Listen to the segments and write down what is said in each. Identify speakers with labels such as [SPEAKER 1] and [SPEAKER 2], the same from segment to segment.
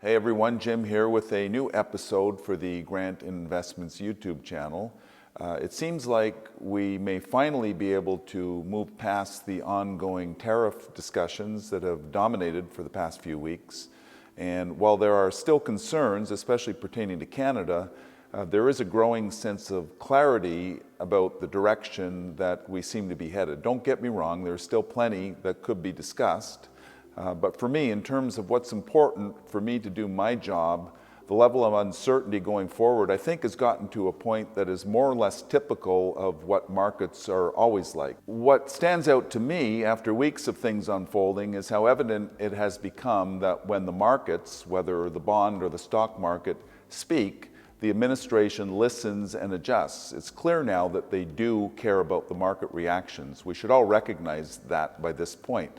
[SPEAKER 1] Hey everyone, Jim here with a new episode for the Grant Investments YouTube channel. It seems like we may finally be able to move past the ongoing tariff discussions that have dominated for the past few weeks. And while there are still concerns, especially pertaining to Canada, there is a growing sense of clarity about the direction that we seem to be headed. Don't get me wrong, there's still plenty that could be discussed. But for me, in terms of what's important for me to do my job, the level of uncertainty going forward, I think, has gotten to a point that is more or less typical of what markets are always like. What stands out to me after weeks of things unfolding is how evident it has become that when the markets, whether the bond or the stock market, speak, the administration listens and adjusts. It's clear now that they do care about the market reactions. We should all recognize that by this point.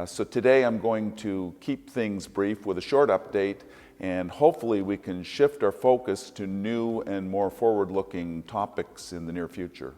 [SPEAKER 1] So today I'm going to keep things brief with a short update, and hopefully we can shift our focus to new and more forward-looking topics in the near future.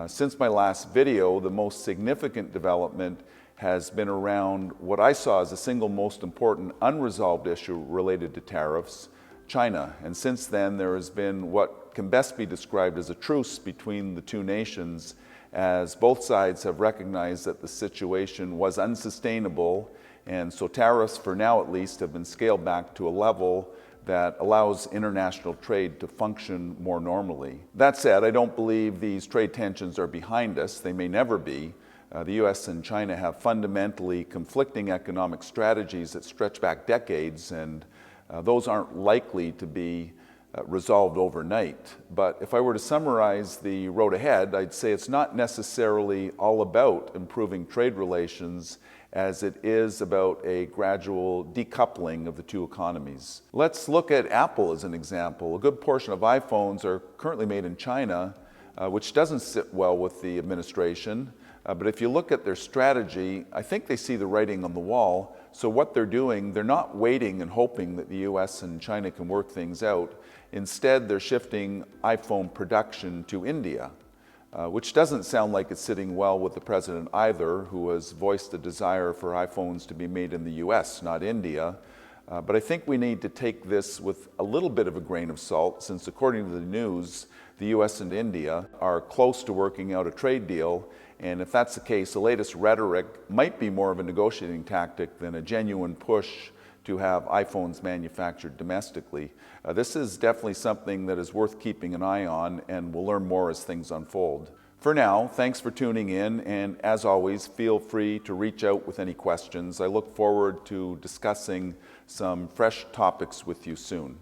[SPEAKER 1] Since my last video, the most significant development has been around what I saw as the single most important unresolved issue related to tariffs, China. And since then there has been what can best be described as a truce between the two nations, as both sides have recognized that the situation was unsustainable, and so tariffs, for now at least, have been scaled back to a level that allows international trade to function more normally. That said, I don't believe these trade tensions are behind us. They may never be. The U.S. and China have fundamentally conflicting economic strategies that stretch back decades, and those aren't likely to be resolved overnight. But if I were to summarize the road ahead, I'd say it's not necessarily all about improving trade relations as it is about a gradual decoupling of the two economies. Let's look at Apple as an example. A good portion of iPhones are currently made in China, which doesn't sit well with the administration. But if you look at their strategy, I think they see the writing on the wall. So what they're doing, they're not waiting and hoping that the U.S. and China can work things out. Instead, they're shifting iPhone production to India, which doesn't sound like it's sitting well with the president either, who has voiced a desire for iPhones to be made in the U.S., not India. But I think we need to take this with a little bit of a grain of salt, since according to the news, the U.S. and India are close to working out a trade deal. And if that's the case, the latest rhetoric might be more of a negotiating tactic than a genuine push to have iPhones manufactured domestically. This is definitely something that is worth keeping an eye on, and we'll learn more as things unfold. For now, thanks for tuning in, and as always, feel free to reach out with any questions. I look forward to discussing some fresh topics with you soon.